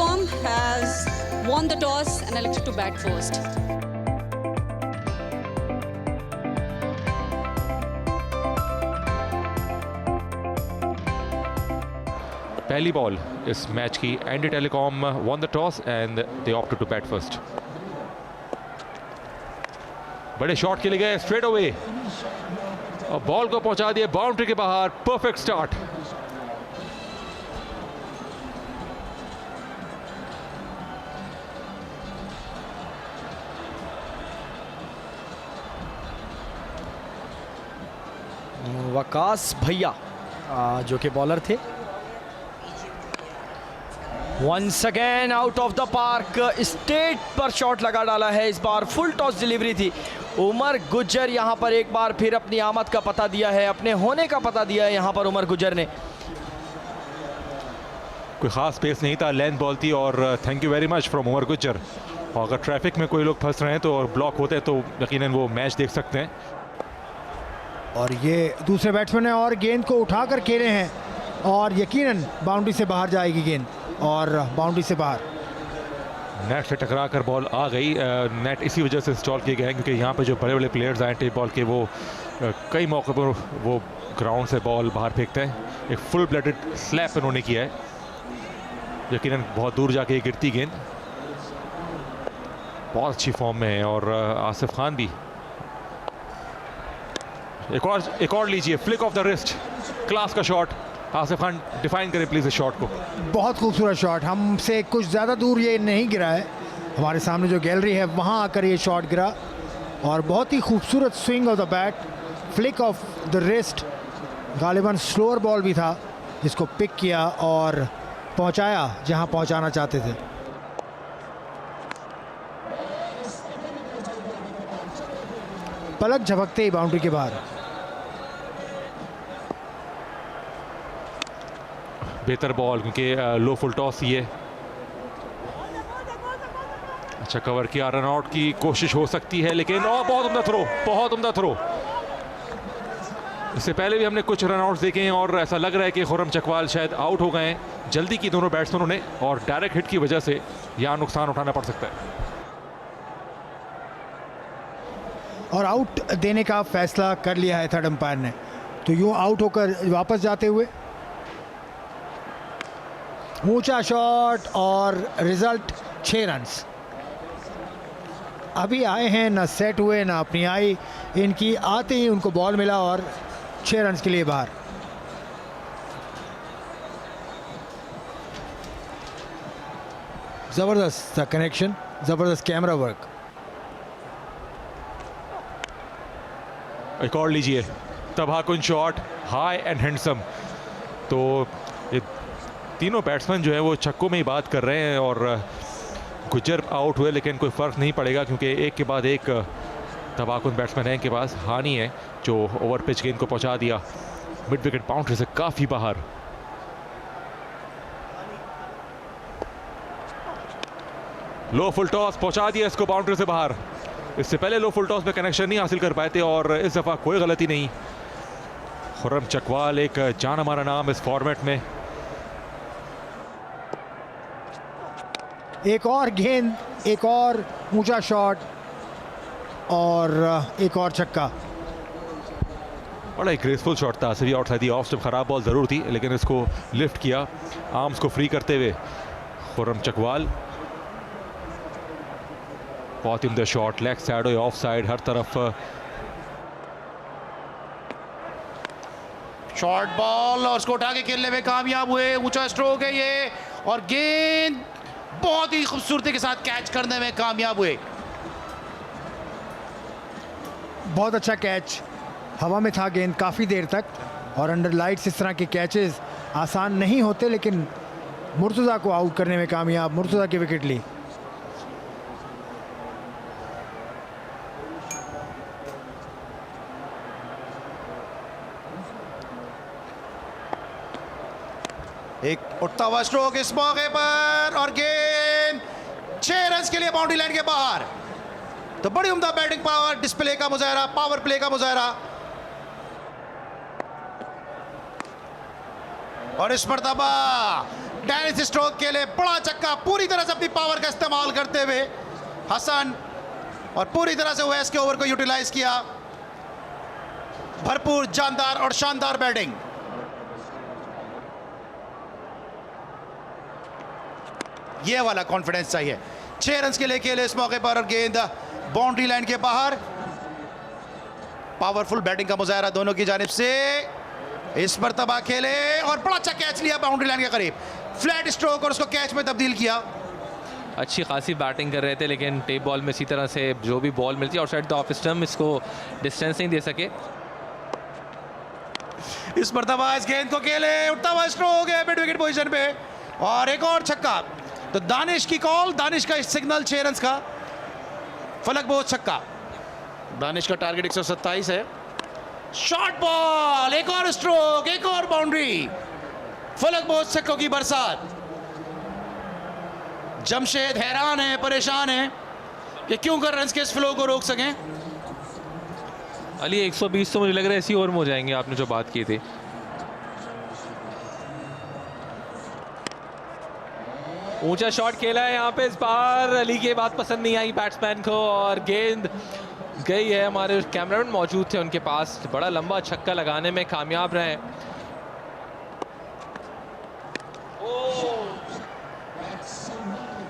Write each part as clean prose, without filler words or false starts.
Telecom has won the toss and elected to bat first. पहली ball इस match की, ND telecom won the toss and they opted to bat first. बड़े shot के लिए गए straight away और ball को पहुंचा दिए बाउंड्री के बाहर. Perfect start. वकास भैया जो कि बॉलर थे. Once again out of the park. State पर शॉट लगा डाला है. इस बार फुल टॉस डिलीवरी थी. उमर गुज्जर यहां पर एक बार फिर अपनी आमद का पता दिया है, अपने होने का पता दिया है यहां पर उमर गुज्जर ने. कोई खास पेस नहीं था, लेंथ बॉल थी और thank you very much from Umar Gujjar. और अगर ट्रैफिक में कोई लोग फंस रहे हैं तो और ब्लॉक होते हैं तो यकीनन वो मैच देख सकते हैं. और ये दूसरे बैट्समैन हैं और गेंद को उठा कर खेले हैं और यकीनन बाउंड्री से बाहर जाएगी गेंद और बाउंड्री से बाहर. नेट से टकरा कर बॉल आ गई. नेट इसी वजह से इंस्टॉल किए गए हैं क्योंकि यहाँ पे जो बड़े बड़े प्लेयर्स आए टेप बॉल के वो कई मौक़ों पर वो ग्राउंड से बॉल बाहर फेंकते हैं. एक फुल ब्लडेड स्लैप इन्होंने किया है. यकीनन बहुत दूर जाके गिरती गेंद. बहुत अच्छी फॉर्म में है और आसिफ खान भी. एक और लीजिए. Flick off the wrist, class का शॉट. आसिफ खान डिफाइन करें प्लीज इस शॉट को. बहुत खूबसूरत शॉट. हमसे कुछ ज़्यादा दूर ये नहीं गिरा है. हमारे सामने जो गैलरी है वहाँ आकर ये शॉट गिरा और बहुत ही खूबसूरत swing off the bat, flick off the wrist. गालिबन स्लोअर बॉल भी था जिसको पिक किया और पहुँचाया जहाँ पहुँचाना चाहते थे. पलक झपकते ही बाउंड्री के बाहर. बेहतर बॉल क्योंकि लो फुल टॉस ही है. अच्छा कवर किया. रन आउट की कोशिश हो सकती है लेकिन बहुत उम्दा थ्रो, बहुत उम्दा थ्रो. इससे पहले भी हमने कुछ रन आउट्स देखे हैं और ऐसा लग रहा है कि खुर्रम चकवाल शायद आउट हो गए हैं. जल्दी की दोनों बैट्समैनों ने और डायरेक्ट हिट की वजह से यहाँ नुकसान उठाना पड़ सकता है. और आउट देने का फैसला कर लिया है थर्ड अंपायर ने. तो यूं आउट होकर वापस जाते हुए ऊंचा शॉट और रिजल्ट 6 रन्स. अभी आए हैं, ना सेट हुए ना अपनी आई. इनकी आते ही उनको बॉल मिला और 6 रन्स के लिए बाहर. ज़बरदस्त कनेक्शन, ज़बरदस्त कैमरा वर्क. एक और लीजिए. तबाहकुन शॉट, हाई एंड हैंडसम. तो ये तीनों बैट्समैन जो है वो छक्कों में ही बात कर रहे हैं और गुज्जर आउट हुए लेकिन कोई फ़र्क नहीं पड़ेगा क्योंकि एक के बाद एक तबाहकुन बैट्समैन है इनके पास. हानी है जो ओवर पिच गेंद को पहुंचा दिया मिड विकेट बाउंड्री से काफ़ी बाहर. लो फुल टॉस पहुंचा दिया इसको बाउंड्री से बाहर. इससे पहले लो फुल टॉस में कनेक्शन नहीं हासिल कर पाए थे और इस दफ़ा कोई गलती नहीं. खुर्रम चकवाल एक जान हमारा नाम इस फॉर्मेट में. एक और गेंद, एक और ऊंचा शॉट और एक और छक्का. बड़ा एक ग्रेसफुल शॉट था. सभी आउट थी. ऑफ स्टंप खराब बॉल ज़रूर थी लेकिन इसको लिफ्ट किया आर्म्स को फ्री करते हुए खुर्रम चकवाल. बहुत ही उम्दा शॉट. लेग साइड और ऑफ साइड हर तरफ. शॉर्ट बॉल और उसको उठा के खेलने में कामयाब हुए. ऊंचा स्ट्रोक है ये और गेंद बहुत ही खूबसूरती के साथ कैच करने में कामयाब हुए. बहुत अच्छा कैच. हवा में था गेंद काफ़ी देर तक और अंडर लाइट्स इस तरह के कैचेस आसान नहीं होते लेकिन मुर्तज़ा को आउट करने में कामयाब. मुर्तज़ा की विकेट ली. एक उठता हुआ स्ट्रोक इस मौके पर और गेंद 6 रन के लिए बाउंड्री लाइन के बाहर. तो बड़ी उम्दा बैटिंग पावर डिस्प्ले का मुजाहरा, पावर प्ले का मुजाहरा. और इस मर्तबा डेनिस स्ट्रोक के लिए बड़ा छक्का, पूरी तरह से अपनी पावर का इस्तेमाल करते हुए हसन, और पूरी तरह से वेस्ट के ओवर को यूटिलाइज किया। भरपूर जानदार और शानदार बैटिंग। ये वाला कॉन्फिडेंस चाहिए। 6 रन के लिए खेले इस मौके पर और गेंद बाउंड्री लाइन के बाहर। पावरफुल बैटिंग का मुजाहरा दोनों की जानिब से। इस मरतबा खेले और बड़ा अच्छा कैच लिया बाउंड्री लाइन के करीब, फ्लैट स्ट्रोक और उसको कैच में तब्दील किया। अच्छी खासी बैटिंग कर रहे थे, लेकिन टेप बॉल में इसी तरह से जो भी बॉल मिलती है आउटसाइड द ऑफ स्टंप, इसको डिस्टेंस नहीं दे सके। इस मरतबा इस गेंद को खेले, उठता हुआ स्ट्रोक है मिड विकेट पोजीशन पे और एक और छक्का। तो दानिश की कॉल, दानिश का सिग्नल 6 रन का। फलक बहुत छक्का, दानिश का टारगेट 127 है। शॉर्ट बॉल, एक और स्ट्रोक, एक और बाउंड्री। फलक बहुत छक्कों की बरसात। जमशेद हैरान है, परेशान है कि क्यों कर रन के इस फ्लो को रोक सकें। अली 120 तो मुझे लग रहा है इसी ओवर में हो जाएंगे, आपने जो बात की थी। ऊंचा शॉट खेला है यहाँ पे इस बार, अली की बात पसंद नहीं आई बैट्समैन को और गेंद गई है। हमारे कैमरामैन मौजूद थे, उनके पास बड़ा लंबा छक्का लगाने में कामयाब रहे।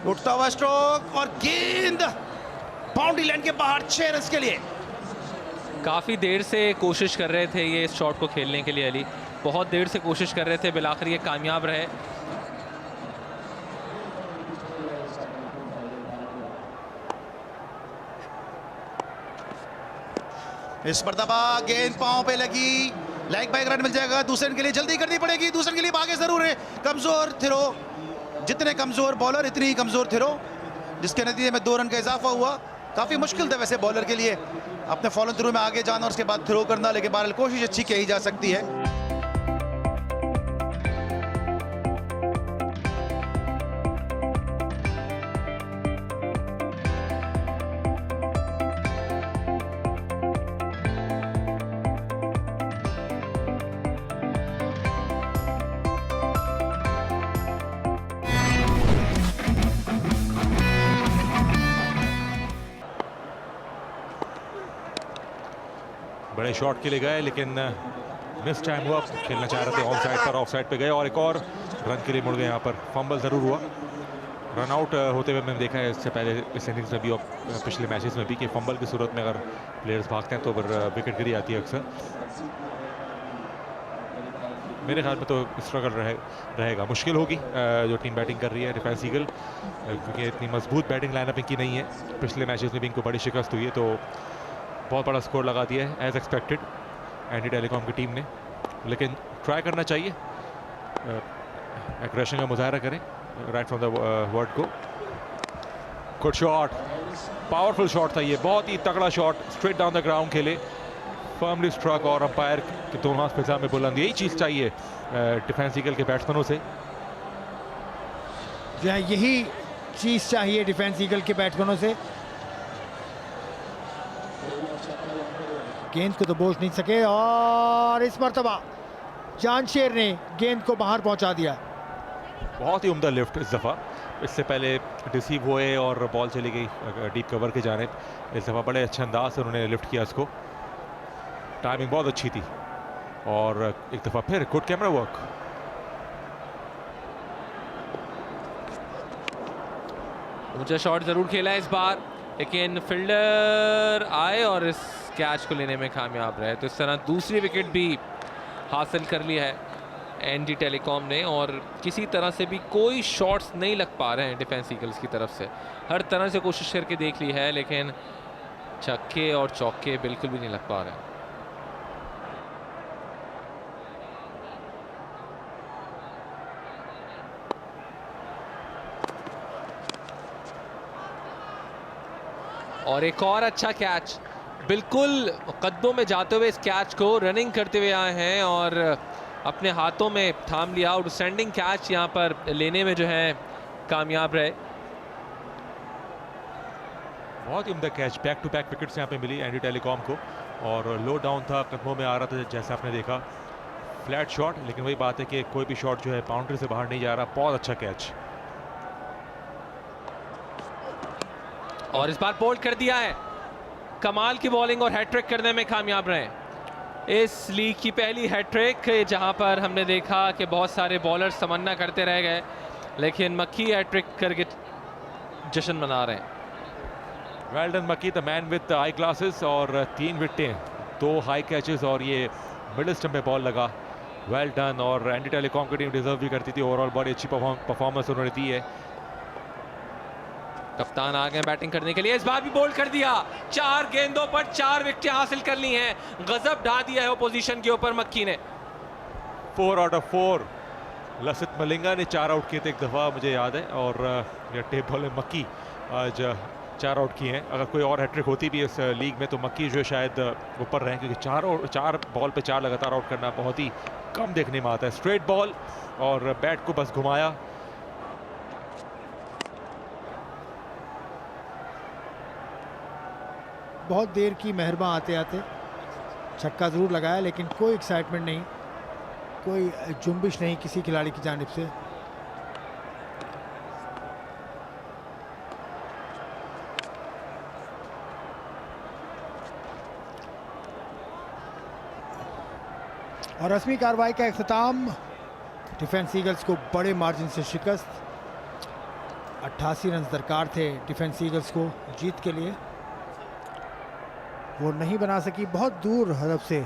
उठता हुआ स्ट्रोक और गेंद बाउंड्री लाइन के बाहर 6 रन के लिए। काफ़ी देर से कोशिश कर रहे थे ये इस शॉट को खेलने के लिए, अली बहुत देर से कोशिश कर रहे थे, बिलाखिर ये कामयाब रहे। इस मरतबा गेंद पांव पे लगी, लाइक बाइक रन मिल जाएगा। दूसरे रन के लिए जल्दी करनी पड़ेगी, दूसरे रन के लिए भागे जरूर है। कमजोर थिरो, जितने कमजोर बॉलर इतनी ही कमजोर थिरो, जिसके नतीजे में 2 रन का इजाफा हुआ। काफी मुश्किल था वैसे बॉलर के लिए अपने फॉलो थ्रू में आगे जाना और उसके बाद थ्रो करना, लेकिन बहरहाल कोशिश अच्छी की जा सकती है। बड़े शॉट के लिए गए लेकिन मिस टाइम हुआ, खेलना चाह रहे थे ऑन साइड पर, ऑफ साइड पे गए और एक और रन के लिए मुड़ गए। यहाँ पर फंबल ज़रूर हुआ, रन आउट होते हुए मैंने देखा है इससे पहले इस इनिंग्स में भी और पिछले मैचेस में भी कि फंबल की सूरत में अगर प्लेयर्स भागते हैं तो फिर विकेट गिरी आती है अक्सर। मेरे ख्याल में तो स्ट्रगल रहेगा, मुश्किल होगी जो टीम बैटिंग कर रही है डिफेंस ईगल, क्योंकि इतनी मजबूत बैटिंग लाइनअप इनकी नहीं है। पिछले मैचेस में भी इनको बड़ी शिकस्त हुई है, तो बहुत बड़ा स्कोर लगा दिया है एज एक्सपेक्टेड एनडी टेलीकॉम की टीम ने। लेकिन ट्राई करना चाहिए, एग्रेशन का मुजाहरा करें राइट फ्रॉम द वर्ड को। गुड शॉट, पावरफुल शॉट था ये, बहुत ही तगड़ा shot, straight down the ground खेले, फर्मली स्ट्रक और अंपायर के दोनों हाथ फिजा में बुलंद। यही चीज़ चाहिए डिफेंस ईगल के बैट्समैनों से। जो है यही चीज़ चाहिए डिफेंस ईगल के बैट्समैनों से। गेंद को तो बोझ नहीं सके और इस मरतबा जानशेर ने गेंद को बाहर पहुंचा दिया। बहुत ही उम्दा लिफ्ट इस दफ़ा, इससे पहले रिसीव हुए और बॉल चली गई डीप कवर की जानिब। इस दफ़ा बड़े अच्छे अंदाज से उन्होंने लिफ्ट किया इसको, टाइमिंग बहुत अच्छी थी और एक दफ़ा फिर गुड कैमरा वर्क। ऊंचा शॉट जरूर खेला है इस बार, लेकिन फील्डर आए और इस कैच को लेने में कामयाब रहे। तो इस तरह दूसरी विकेट भी हासिल कर ली है एनडी टेलीकॉम ने और किसी तरह से भी कोई शॉट्स नहीं लग पा रहे हैं डिफेंस ईगल्स की तरफ से। हर तरह से कोशिश करके देख ली है, लेकिन छक्के और चौके बिल्कुल भी नहीं लग पा रहे। और एक और अच्छा कैच, बिल्कुल कदमों में जाते हुए इस कैच को रनिंग करते हुए आए हैं और अपने हाथों में थाम लिया। आउटस्टैंडिंग कैच यहाँ पर लेने में जो है कामयाब रहे। बहुत ही उम्दा catch, back to back wickets यहाँ पे मिली एनडी टेलीकॉम को और लो डाउन था, कदमों में आ रहा था जैसा आपने देखा। फ्लैट शॉट, लेकिन वही बात है कि कोई भी शॉट जो है बाउंड्री से बाहर नहीं जा रहा। बहुत अच्छा कैच। और इस बार बोल्ड कर दिया है। कमाल की बॉलिंग और हैट्रिक करने में कामयाब रहे। इस लीग की पहली हैट्रिक, जहां पर हमने देखा कि बहुत सारे बॉलर्स तमन्ना करते रह गए, लेकिन मक्की हैट्रिक करके जश्न मना रहे हैं। वेल डन मक्की, the man with eye glasses. और 3 विकेटें, 2 हाई कैचेस और ये मिडिल स्टंप पे बॉल लगा। Well done. और एंडी टेलीकॉम की टीम डिजर्व भी करती थी। ओवरऑल बड़ी अच्छी परफॉर्मेंस उन्होंने दी है। कप्तान आ गए बैटिंग करने के लिए। इस बार भी बोल्ड कर दिया। 4 गेंदों पर 4 विकेटें हासिल कर ली हैं। गजब ढा दिया है ओपोजिशन के ऊपर मक्की ने। 4 आउट ऑफ 4। लसित मलिंगा ने 4 आउट किए थे एक दफ़ा, मुझे याद है। और टेप बॉलर मक्की आज 4 आउट किए हैं। अगर कोई और हैट्रिक होती भी इस लीग में तो मक्की जो है शायद ऊपर रहे, क्योंकि 4 बॉल पे 4 लगातार आउट करना बहुत ही कम देखने में आता है। स्ट्रेट बॉल और बैट को बस घुमाया। बहुत देर की मेहरबान आते आते छक्का ज़रूर लगाया, लेकिन कोई एक्साइटमेंट नहीं, कोई जुम्बिश नहीं किसी खिलाड़ी की जानिब से। और रस्मी कार्रवाई का इख्तिताम। डिफेंस ईगल्स को बड़े मार्जिन से शिकस्त। 88 रन दरकार थे डिफेंस ईगल्स को जीत के लिए, वो नहीं बना सकी। बहुत दूर हदफ से